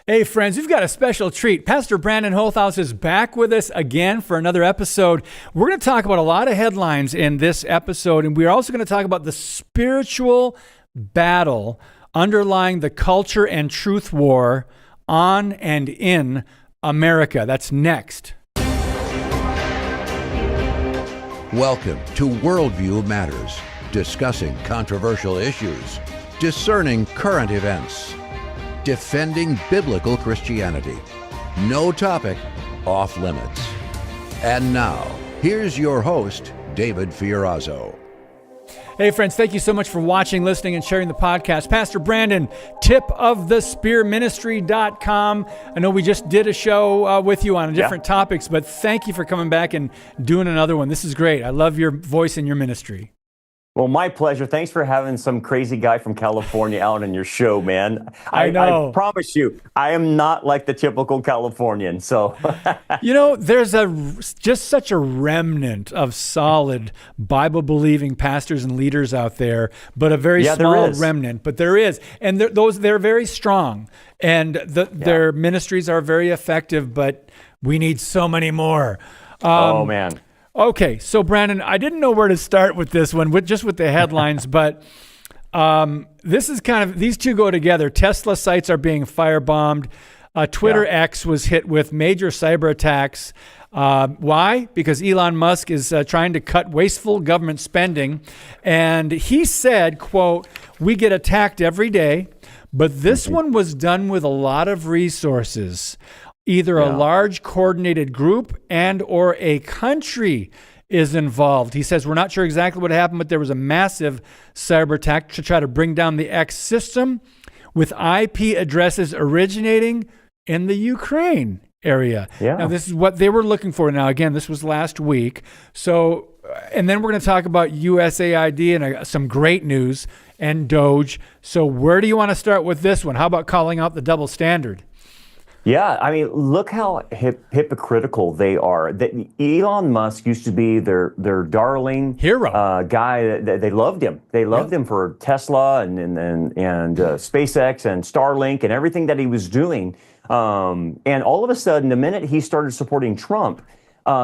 Hey friends, we've got a special treat. Pastor Brandon Holthaus is back with us again for another episode. We're going to talk about a lot of headlines in this episode, and we're also going to talk about the spiritual battle underlying the culture and truth war on and in America. That's next. Welcome to Worldview Matters, discussing controversial issues, discerning current events, defending biblical Christianity. No topic off limits. And now, here's your host, David Fiorazzo. Hey friends, thank you so much for watching, listening, and sharing the podcast. Pastor Brandon, tipofthespearministry.com. I know we just did a show with you on different topics, but thank you for coming back and doing another one. This is great. I love your voice and your ministry. Well, my pleasure. Thanks for having some crazy guy from California out on your show, man. I know. I promise you, I am not like the typical Californian. So, you know, there's just such a remnant of solid Bible-believing pastors and leaders out there, but a very small remnant. But there is, and they're very strong, and their ministries are very effective. But we need so many more. Oh man. Okay, so Brandon, I didn't know where to start with this one, with the headlines, but this is these two go together. Tesla sites are being firebombed. Twitter X was hit with major cyber attacks. Why? Because Elon Musk is trying to cut wasteful government spending. And he said, quote, "We get attacked every day, but this one was done with a lot of resources. Either a large coordinated group and or a country is involved." He says, "We're not sure exactly what happened, but there was a massive cyber attack to try to bring down the X system with IP addresses originating in the Ukraine area." Now, this is what they were looking for. Now, again, this was last week. So, and then we're going to talk about USAID and some great news and Doge. So where do you want to start with this one? How about calling out the double standard? Yeah, I mean, look how hypocritical they are. Elon Musk used to be their darling hero guy. They loved him. They loved him for Tesla and SpaceX and Starlink and everything that he was doing. And all of a sudden, the minute he started supporting Trump,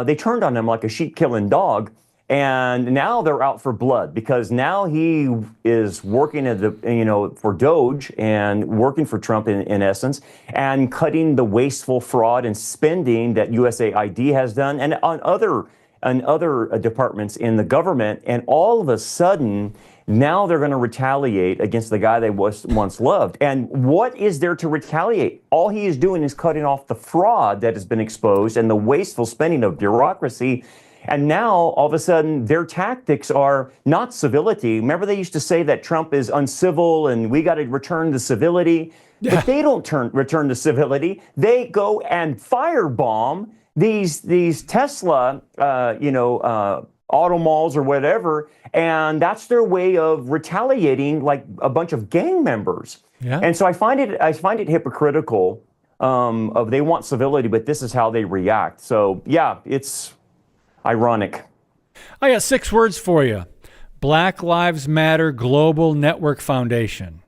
they turned on him like a sheep-killing dog. And now they're out for blood because now he is working for Doge and working for Trump in essence, and cutting the wasteful fraud and spending that USAID has done and on other departments in the government. And all of a sudden, now they're going to retaliate against the guy they once loved. And what is there to retaliate? All he is doing is cutting off the fraud that has been exposed and the wasteful spending of bureaucracy. And now, all of a sudden, their tactics are not civility. Remember, they used to say that Trump is uncivil and we got to return to civility. Yeah. But they don't return to civility. They go and firebomb these Tesla, auto malls or whatever. And that's their way of retaliating like a bunch of gang members. Yeah. And so I find it hypocritical of they want civility, but this is how they react. So, yeah, it's ironic. I got 6 words for you. Black Lives Matter Global Network Foundation.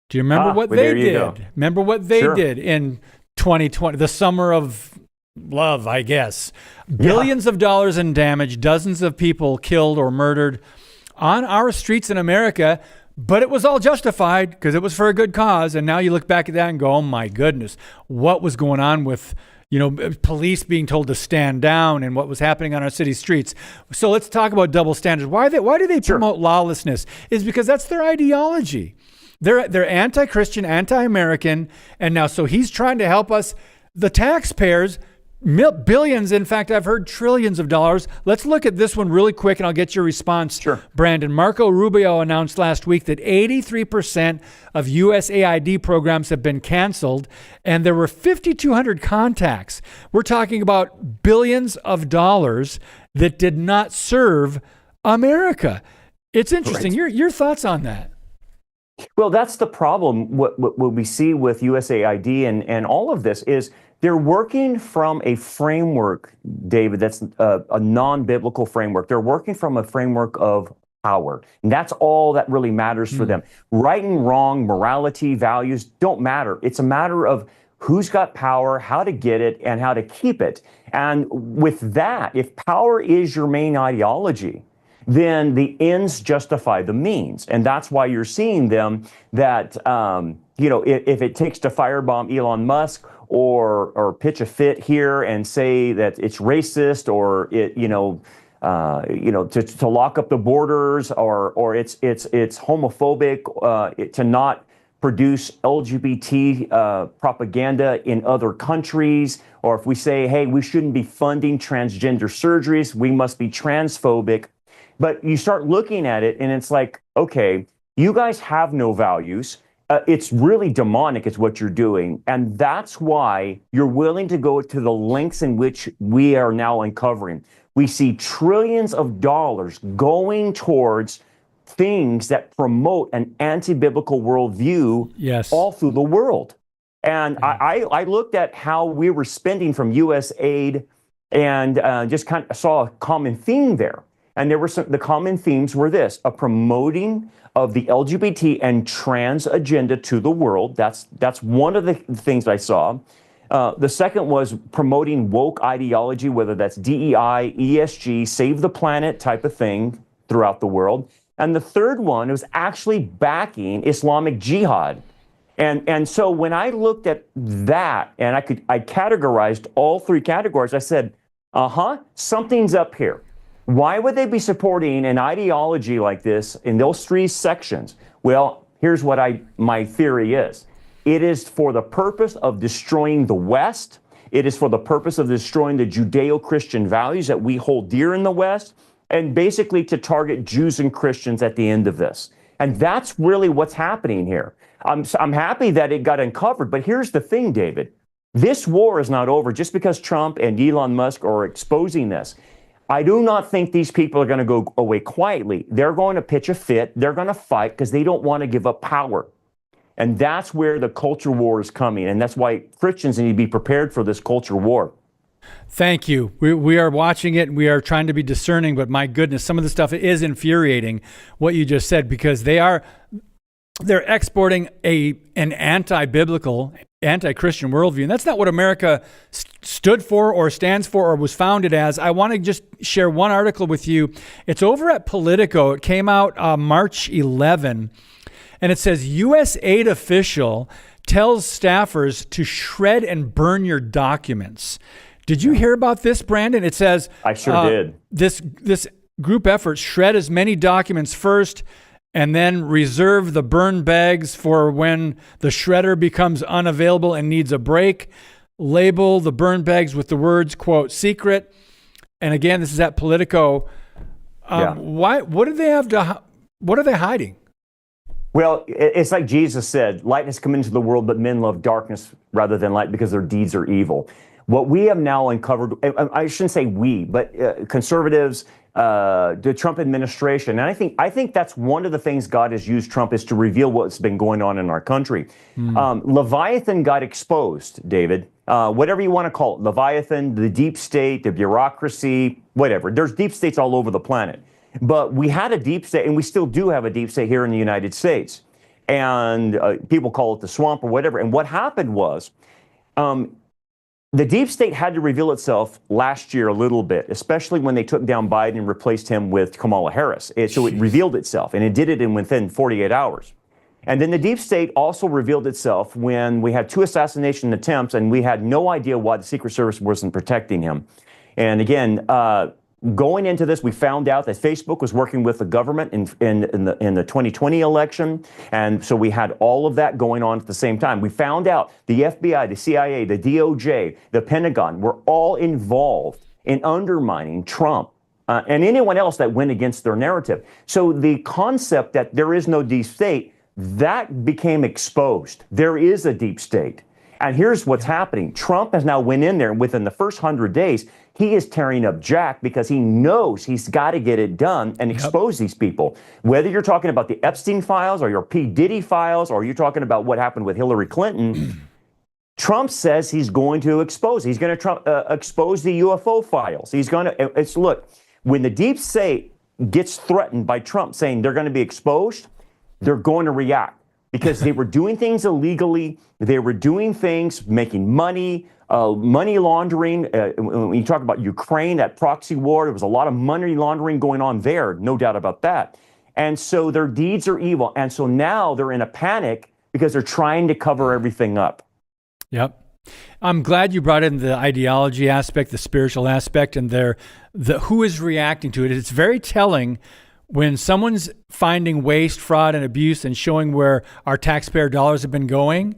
Do you remember what they did? Remember what they did in 2020, the summer of love, I guess. Billions of dollars in damage, dozens of people killed or murdered on our streets in America, but it was all justified because it was for a good cause. And now you look back at that and go, oh my goodness, what was going on with police being told to stand down and what was happening on our city streets. So let's talk about double standards. Why do they promote lawlessness? Is because that's their ideology. They're anti-Christian, anti-American, and now so he's trying to help us, the taxpayers, billions, in fact, I've heard trillions of dollars. Let's look at this one really quick and I'll get your response. Sure. Brandon, Marco Rubio announced last week that 83% of USAID programs have been canceled and there were 5,200 contacts. We're talking about billions of dollars that did not serve America. It's interesting. Right. Your thoughts on that? Well, that's the problem. What we see with USAID and all of this is they're working from a framework, David, that's a non-biblical framework. They're working from a framework of power. And that's all that really matters for them. Right and wrong, morality, values don't matter. It's a matter of who's got power, how to get it, and how to keep it. And with that, if power is your main ideology, then the ends justify the means. And that's why you're seeing them that, if it takes to firebomb Elon Musk or pitch a fit here and say that it's racist or to lock up the borders or it's homophobic, to not produce LGBT propaganda in other countries, or if we say, hey, we shouldn't be funding transgender surgeries, we must be transphobic. But you start looking at it and it's like, okay, you guys have no values. It's really demonic is what you're doing. And that's why you're willing to go to the lengths in which we are now uncovering. We see trillions of dollars going towards things that promote an anti-biblical worldview all through the world. And I looked at how we were spending from USAID and just kind of saw a common theme there. And there were the common themes were this: a promoting of the LGBT and trans agenda to the world. That's one of the things I saw. The second was promoting woke ideology, whether that's DEI, ESG, save the planet type of thing throughout the world. And the third one was actually backing Islamic jihad. And so when I looked at that and I categorized all three categories, I said, something's up here. Why would they be supporting an ideology like this in those three sections? Well, here's what my theory is. It is for the purpose of destroying the West. It is for the purpose of destroying the Judeo-Christian values that we hold dear in the West, and basically to target Jews and Christians at the end of this. And that's really what's happening here. I'm happy that it got uncovered, but here's the thing, David. This war is not over just because Trump and Elon Musk are exposing this. I do not think these people are going to go away quietly. They're going to pitch a fit. They're going to fight because they don't want to give up power. And that's where the culture war is coming. And that's why Christians need to be prepared for this culture war. Thank you. We are watching it and we are trying to be discerning, but my goodness, some of the stuff is infuriating what you just said, because they're exporting an anti-biblical, anti-Christian worldview. And that's not what America stood for or stands for or was founded as. I want to just share one article with you. It's over at Politico. It came out March 11, and it says USAID official tells staffers to shred and burn your documents. Did you hear about this, Brandon? It says I sure did. This group effort: shred as many documents first, and then reserve the burn bags for when the shredder becomes unavailable and needs a break. Label the burn bags with the words, quote, secret. And again, this is at Politico. Why? What do they have to? What are they hiding? Well, it's like Jesus said, light has come into the world, but men love darkness rather than light because their deeds are evil. What we have now uncovered, I shouldn't say we, but conservatives, the Trump administration, and I think that's one of the things God has used Trump is to reveal what's been going on in our country. Leviathan got exposed, David. Whatever you want to call it, Leviathan, the deep state, the bureaucracy, whatever. There's deep states all over the planet. But we had a deep state, and we still do have a deep state here in the United States. And people call it the swamp or whatever. And what happened was, the deep state had to reveal itself last year a little bit, especially when they took down Biden and replaced him with Kamala Harris. So it revealed itself, and it did it within 48 hours. And then the deep state also revealed itself when we had 2 assassination attempts, and we had no idea why the Secret Service wasn't protecting him. And again, going into this, we found out that Facebook was working with the government in the 2020 election. And so we had all of that going on at the same time. We found out the FBI, the CIA, the DOJ, the Pentagon were all involved in undermining Trump and anyone else that went against their narrative. So the concept that there is no deep state, that became exposed. There is a deep state. And here's what's happening. Trump has now went in there, and within the first 100 days, he is tearing up Jack because he knows he's got to get it done and expose these people. Whether you're talking about the Epstein files or your P. Diddy files, or you're talking about what happened with Hillary Clinton, Trump says he's going to expose. He's going to expose the UFO files. He's going to, look, when the deep state gets threatened by Trump saying they're going to be exposed, they're going to react. because they were doing things illegally. They were doing things, making money, money laundering. When you talk about Ukraine, that proxy war, there was a lot of money laundering going on there, no doubt about that. And so their deeds are evil. And so now they're in a panic because they're trying to cover everything up. Yep. I'm glad you brought in the ideology aspect, the spiritual aspect, and the who is reacting to it. It's very telling when someone's finding waste, fraud, and abuse and showing where our taxpayer dollars have been going.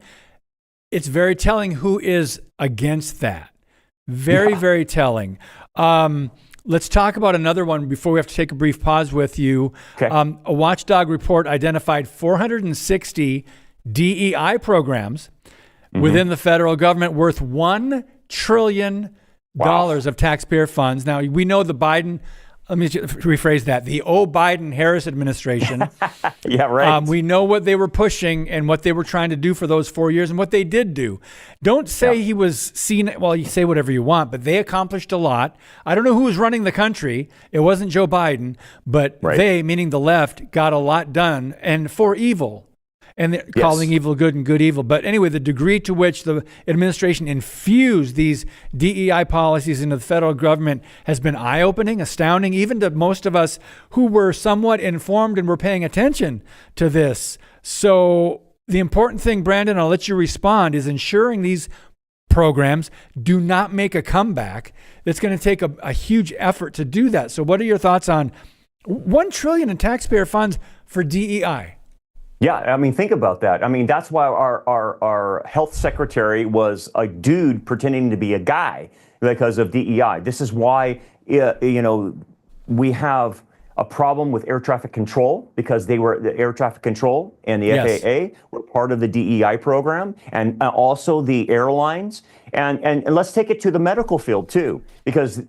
It's very telling who is against that. Very telling. Let's talk about another one before we have to take a brief pause with you. Okay. A watchdog report identified 460 DEI programs within the federal government worth $1 trillion of taxpayer funds. Now, we know the Biden, let me rephrase that, the Biden-Harris administration. Yeah, right. We know what they were pushing and what they were trying to do for those 4 years and what they did do. Don't say he was seen, well, you say whatever you want, but they accomplished a lot. I don't know who was running the country. It wasn't Joe Biden, but they, meaning the left, got a lot done and for evil. And they're calling evil good and good evil. But anyway, the degree to which the administration infused these DEI policies into the federal government has been eye-opening, astounding, even to most of us who were somewhat informed and were paying attention to this. So the important thing, Brandon, I'll let you respond, is ensuring these programs do not make a comeback. It's going to take a huge effort to do that. So what are your thoughts on $1 trillion in taxpayer funds for DEI? Yeah, I mean, think about that. I mean, that's why our health secretary was a dude pretending to be a guy because of DEI. This is why, we have a problem with air traffic control because the air traffic control and the FAA were part of the DEI program, and also the airlines. And let's take it to the medical field too, because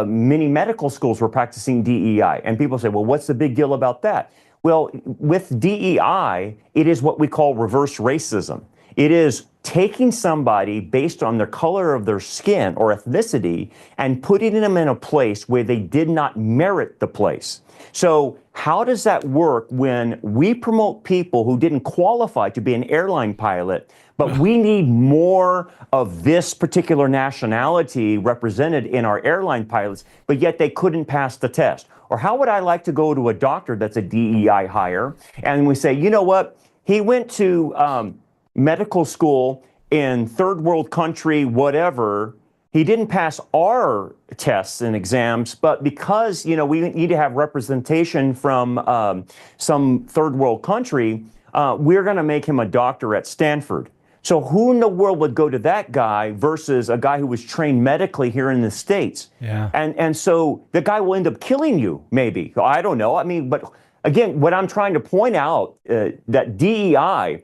many medical schools were practicing DEI. And people say, well, what's the big deal about that? Well, with DEI, it is what we call reverse racism. It is taking somebody based on the color of their skin or ethnicity and putting them in a place where they did not merit the place. So how does that work when we promote people who didn't qualify to be an airline pilot, but we need more of this particular nationality represented in our airline pilots, but yet they couldn't pass the test? Or how would I like to go to a doctor that's a DEI hire and we say, you know what, he went to medical school in third world country, whatever, he didn't pass our tests and exams, but because, we need to have representation from some third world country, we're going to make him a doctor at Stanford. So who in the world would go to that guy versus a guy who was trained medically here in the States? Yeah. And so the guy will end up killing you, maybe. I don't know. I mean, but again, what I'm trying to point out, that DEI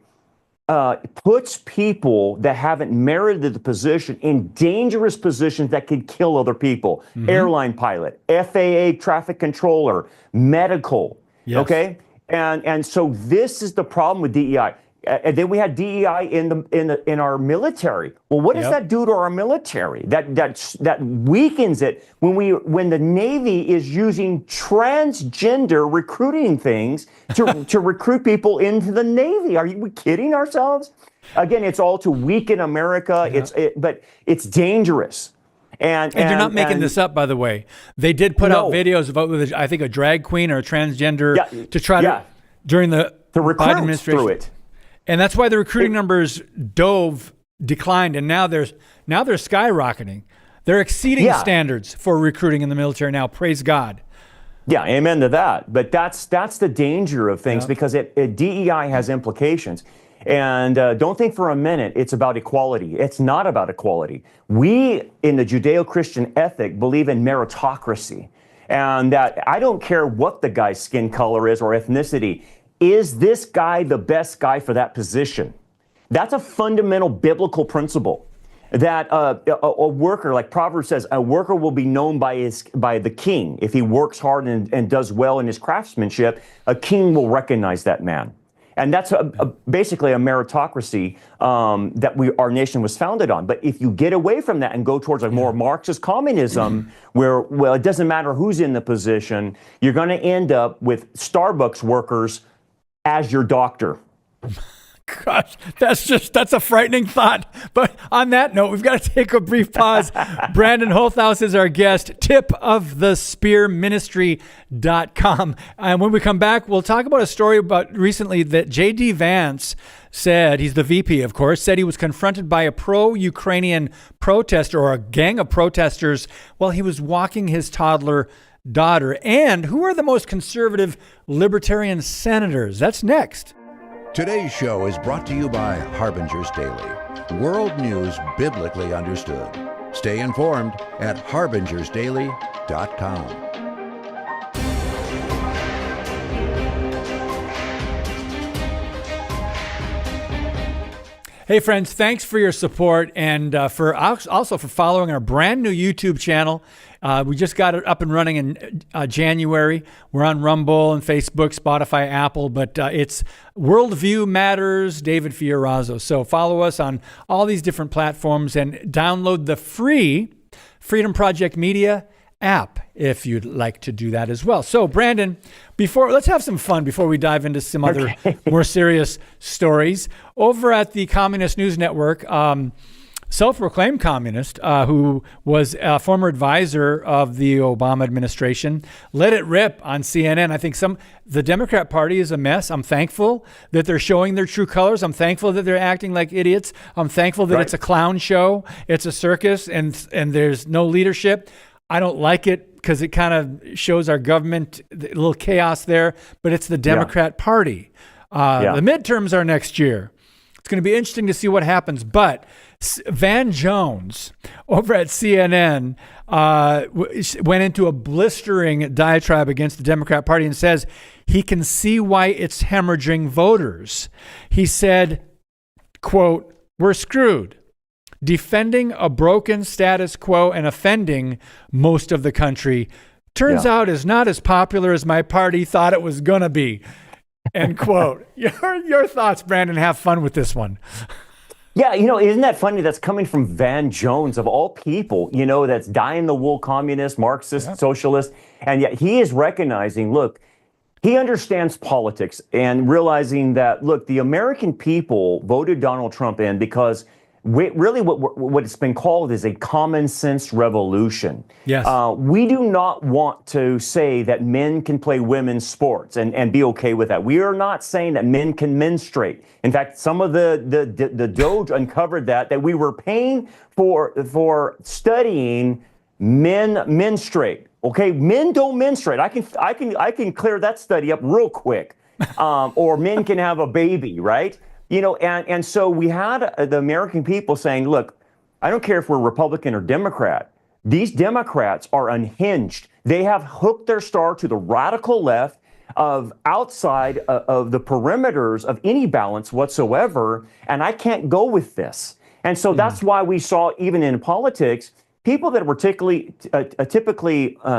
puts people that haven't merited the position in dangerous positions that could kill other people. Airline pilot, FAA traffic controller, medical. Yes. Okay? And so this is the problem with DEI. And then we had DEI in our military. Well, what does that do to our military? That weakens it when the Navy is using transgender recruiting things to recruit people into the Navy. Are we kidding ourselves? Again, it's all to weaken America. Yeah. But it's dangerous. And you're not making this up, by the way. They did put out videos about, I think, a drag queen or a transgender to try to during the recruit Biden administration. Through it. And that's why the recruiting numbers declined, and now they're skyrocketing. They're exceeding standards for recruiting in the military now. Praise God. Yeah, amen to that. But that's the danger of things because DEI has implications. And don't think for a minute it's about equality. It's not about equality. We, in the Judeo-Christian ethic, believe in meritocracy. And that I don't care what the guy's skin color is or ethnicity. Is this guy the best guy for that position? That's a fundamental biblical principle. That a worker, like Proverbs says, a worker will be known by the king. If he works hard and does well in his craftsmanship, a king will recognize that man. And that's basically a meritocracy that our nation was founded on. But if you get away from that and go towards a more Marxist communism, where, well, it doesn't matter who's in the position, you're going to end up with Starbucks workers as your doctor. Gosh, that's a frightening thought. But on that note, we've got to take a brief pause. Brandon Holthaus is our guest, tipofthespearministry.com. And when we come back, we'll talk about a story about recently that J.D. Vance said, he's the VP, of course, said he was confronted by a pro-Ukrainian protester or a gang of protesters while he was walking his toddler daughter. And who are the most conservative libertarian senators? That's next. Today's show is brought to you by Harbinger's Daily, world news biblically understood. Stay informed at harbingersdaily.com. Hey friends, thanks for your support and for also for following our brand new YouTube channel. We just got it up and running in January. We're on Rumble and Facebook, Spotify, Apple, but it's Worldview Matters, David Fiorazzo. So follow us on all these different platforms and download the free Freedom Project Media app if you'd like to do that as well. So Brandon, let's have some fun before we dive into some other more serious stories. Over at the Communist News Network, self-proclaimed communist who was a former advisor of the Obama administration, let it rip on CNN. I think the Democrat Party is a mess. I'm thankful that they're showing their true colors. I'm thankful that they're acting like idiots. I'm thankful that it's a clown show. It's a circus and there's no leadership. I don't like it because it kind of shows our government, a little chaos there, but it's the Democrat Party. The midterms are next year. It's going to be interesting to see what happens. But Van Jones over at CNN went into a blistering diatribe against the Democrat Party and says he can see why it's hemorrhaging voters. He said, quote, "We're screwed. Defending a broken status quo and offending most of the country turns out is not as popular as my party thought it was going to be." End quote. Your thoughts, Brandon. Have fun with this one. Yeah, isn't that funny? That's coming from Van Jones, of all people, that's dyed-in-the-wool communist, Marxist, socialist. And yet he is recognizing, look, he understands politics and realizing that, look, the American people voted Donald Trump in because really what it's been called is a common sense revolution. Yes. We do not want to say that men can play women's sports and be okay with that. We are not saying that men can menstruate. In fact, some of the Doge uncovered that we were paying for studying men menstruate. Okay, men don't menstruate. I can clear that study up real quick. Or men can have a baby, right? And so we had the American people saying, look, I don't care if we're Republican or Democrat. These Democrats are unhinged. They have hooked their star to the radical left of outside of the perimeters of any balance whatsoever. And I can't go with this. And so that's why we saw, even in politics, people that were typically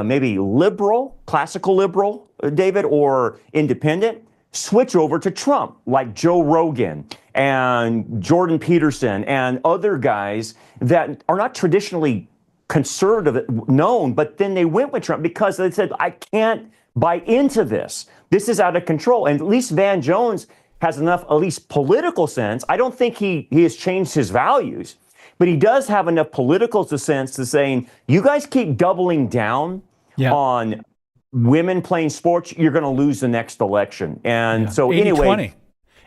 maybe liberal, classical liberal, David, or independent, switch over to Trump, like Joe Rogan and Jordan Peterson and other guys that are not traditionally conservative known, but then they went with Trump because they said, I can't buy into this. This is out of control. And at least Van Jones has enough, at least political sense. I don't think he has changed his values, but he does have enough political sense to saying, you guys keep doubling down on women playing sports, you're going to lose the next election. And so 80-20. Anyway.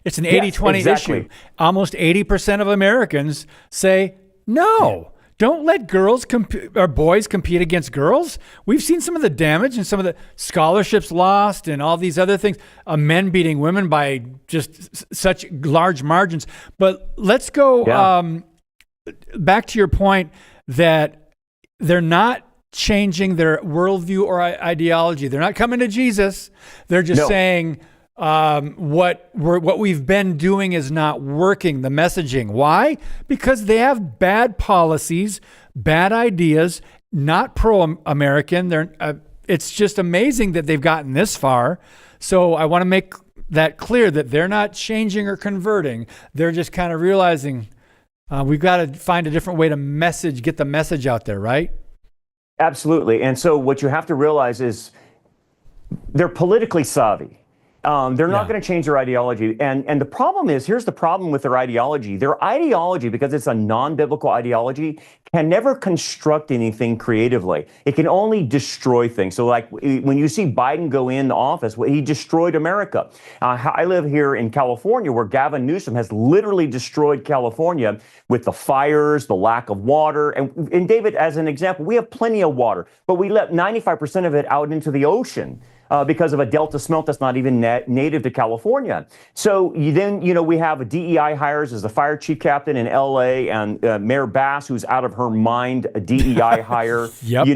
It's an 80-20 issue. Almost 80% of Americans say, no, don't let girls or boys compete against girls. We've seen some of the damage and some of the scholarships lost and all these other things, men beating women by just such large margins. But let's go back to your point that they're not changing their worldview or ideology. They're not coming to Jesus. They're just saying what we've been doing is not working, the messaging. Why? Because they have bad policies, bad ideas, not pro-American. It's just amazing that they've gotten this far. So I want to make that clear that they're not changing or converting. They're just kind of realizing we've got to find a different way to get the message out there, right? Absolutely. And so what you have to realize is they're politically savvy. They're not going to change their ideology. And the problem is, here's the problem with their ideology. Their ideology, because it's a non-biblical ideology, can never construct anything creatively. It can only destroy things. So like when you see Biden go in the office, he destroyed America. I live here in California, where Gavin Newsom has literally destroyed California with the fires, the lack of water. And David, as an example, we have plenty of water, but we let 95% of it out into the ocean. Because of a Delta smelt that's not even native to California. So we have a DEI hires as the fire chief captain in LA, and Mayor Bass, who's out of her mind, a DEI hire, Yep.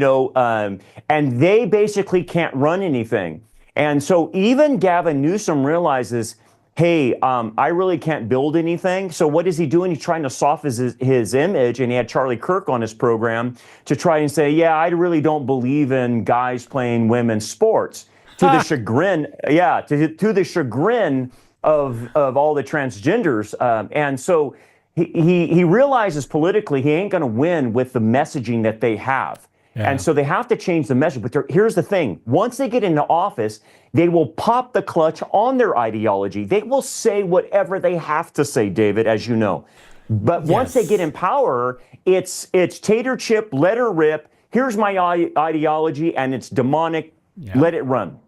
And they basically can't run anything. And so even Gavin Newsom realizes, hey, I really can't build anything. So what is he doing? He's trying to soften his image. And he had Charlie Kirk on his program to try and say, yeah, I really don't believe in guys playing women's sports. To the chagrin, to the chagrin of all the transgenders. And so he realizes politically he ain't going to win with the messaging that they have. Yeah. And so they have to change the message. But here's the thing. Once they get into office, they will pop the clutch on their ideology. They will say whatever they have to say, David, as you know. But once they get in power, it's tater chip, let her rip. Here's my ideology, and it's demonic. Yeah. Let it run.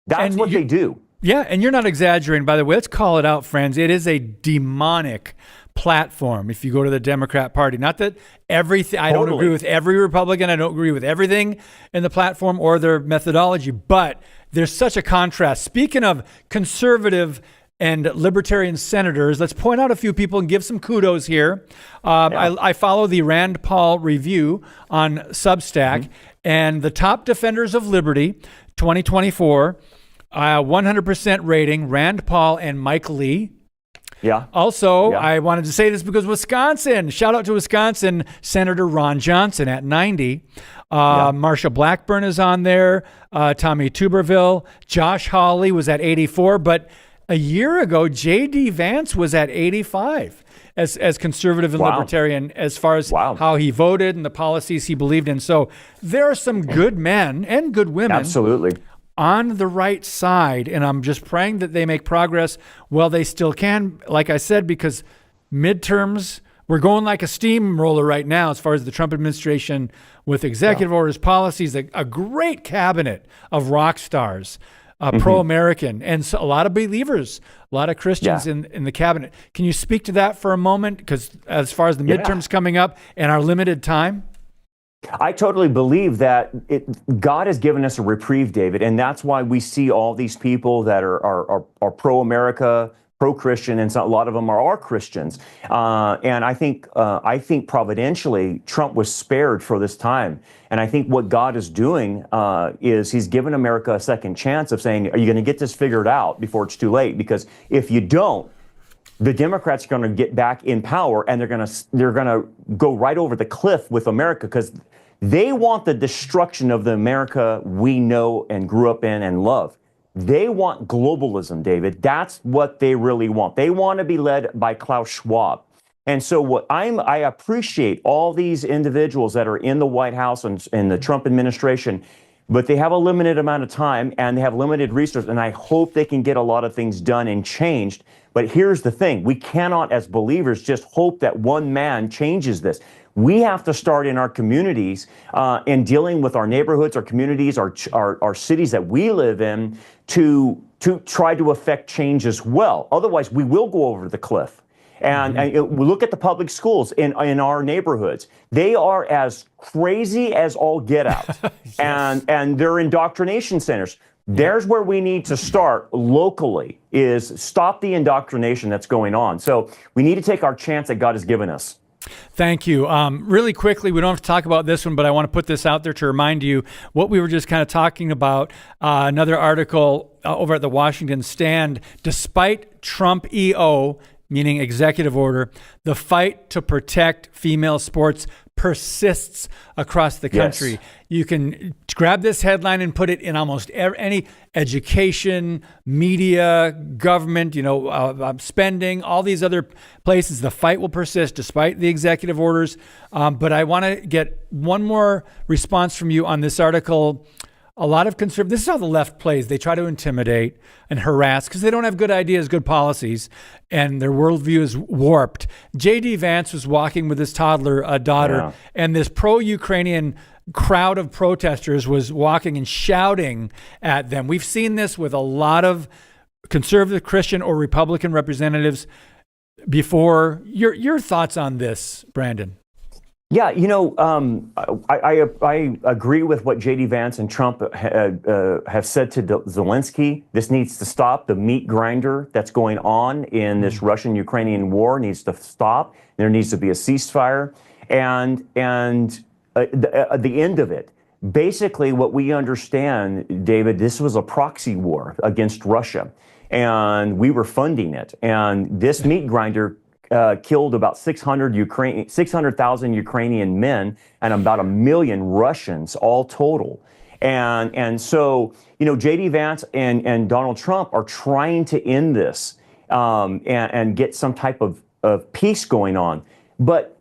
That's what they do. Yeah, and you're not exaggerating, by the way. Let's call it out, friends. It is a demonic platform if you go to the Democrat Party. Not that everything, I don't agree with every Republican. I don't agree with everything in the platform or their methodology, but there's such a contrast. Speaking of conservative and libertarian senators, let's point out a few people and give some kudos here. I follow the Rand Paul Review on Substack, and the top defenders of liberty, 2024, 100% rating, Rand Paul and Mike Lee. Yeah. Also, I wanted to say this because Wisconsin, shout out to Wisconsin, Senator Ron Johnson at 90. Marsha Blackburn is on there. Tommy Tuberville. Josh Hawley was at 84. But a year ago, J.D. Vance was at 85 as conservative and libertarian as far as how he voted and the policies he believed in. So there are some good men and good women. Absolutely. On the right side, and I'm just praying that they make progress while they still can, like I said, because midterms, we're going like a steamroller right now as far as the Trump administration with executive orders, policies, a great cabinet of rock stars, pro-American, and so a lot of believers, a lot of Christians in the cabinet. Can you speak to that for a moment? Because as far as the midterms coming up and our limited time? I totally believe that God has given us a reprieve, David, and that's why we see all these people that are pro-America, pro-Christian, and so a lot of them are Christians. And I think providentially, Trump was spared for this time. And I think what God is doing is He's given America a second chance of saying, are you going to get this figured out before it's too late? Because if you don't, the Democrats are going to get back in power, and they're going to go right over the cliff with America, because they want the destruction of the America we know and grew up in and love. They want globalism, David. That's what they really want. They want to be led by Klaus Schwab. And so I appreciate all these individuals that are in the White House and in the Trump administration, but they have a limited amount of time and they have limited resources, and I hope they can get a lot of things done and changed. But here's the thing. We cannot, as believers, just hope that one man changes this. We have to start in our communities in dealing with our neighborhoods, our communities, our cities that we live in to try to affect change as well. Otherwise, we will go over the cliff. And we look at the public schools in our neighborhoods. They are as crazy as all get out. and they're indoctrination centers. There's where we need to start locally, is stop the indoctrination that's going on. So we need to take our chance that God has given us. Thank you. Really quickly, we don't have to talk about this one, but I want to put this out there to remind you what we were just kind of talking about. Another article over at the Washington Stand, despite Trump EO, meaning executive order, the fight to protect female sports persists across the country. Yes. You can grab this headline and put it in almost any education, media, government, spending, all these other places. The fight will persist despite the executive orders. But I want to get one more response from you on this article a lot of conservatives, this is how the left plays. They try to intimidate and harass because they don't have good ideas, good policies, and their worldview is warped. J.D. Vance was walking with his toddler daughter, and this pro-Ukrainian crowd of protesters was walking and shouting at them. We've seen this with a lot of conservative Christian or Republican representatives before. Your thoughts on this, Brandon? Yeah, I agree with what J.D. Vance and Trump have said to Zelensky. This needs to stop. The meat grinder that's going on in this Russian-Ukrainian war needs to stop. There needs to be a ceasefire, and the end of it. Basically, what we understand, David, this was a proxy war against Russia, and we were funding it. And this meat grinder killed about 600,000 Ukrainian men and about 1 million Russians, all total. And so, J.D. Vance and Donald Trump are trying to end this and get some type of peace going on. But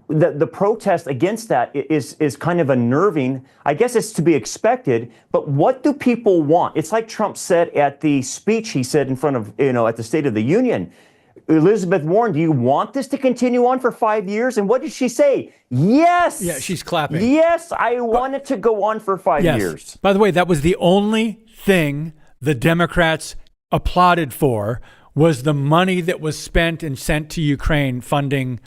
the protest against that is kind of unnerving. I guess it's to be expected, but what do people want? It's like Trump said at the speech he said in front of, at the State of the Union. Elizabeth Warren, do you want this to continue on for 5 years? And what did she say? Yes. Yeah, she's clapping. Yes, I want it to go on for 5 years. By the way, that was the only thing the Democrats applauded for, was the money that was spent and sent to Ukraine funding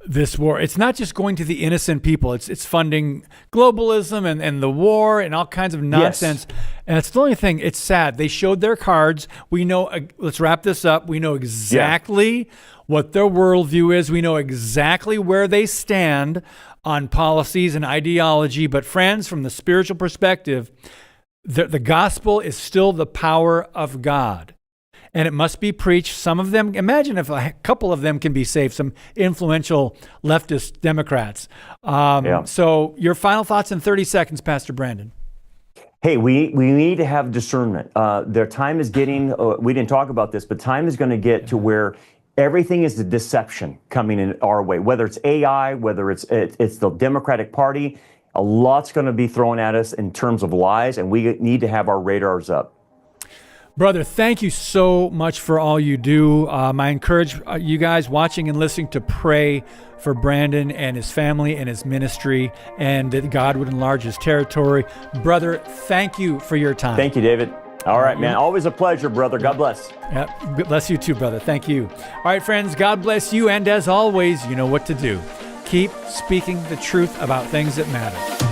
this war. It's not just going to the innocent people. It's funding globalism and the war and all kinds of nonsense. Yes. And it's the only thing. It's sad. They showed their cards. We know, let's wrap this up. We know exactly what their worldview is. We know exactly where they stand on policies and ideology. But friends, from the spiritual perspective, the gospel is still the power of God. And it must be preached. Some of them, imagine if a couple of them can be saved, some influential leftist Democrats. So your final thoughts in 30 seconds, Pastor Brandon. Hey, we need to have discernment. Their time is getting, we didn't talk about this, but time is going to get to where everything is a deception coming in our way, whether it's AI, whether it's the Democratic Party. A lot's going to be thrown at us in terms of lies, and we need to have our radars up. Brother, thank you so much for all you do. I encourage you guys watching and listening to pray for Brandon and his family and his ministry, and that God would enlarge his territory. Brother, thank you for your time. Thank you, David. All right, man. Always a pleasure, brother. God bless. Yeah, bless you too, brother. Thank you. All right, friends, God bless you. And as always, you know what to do. Keep speaking the truth about things that matter.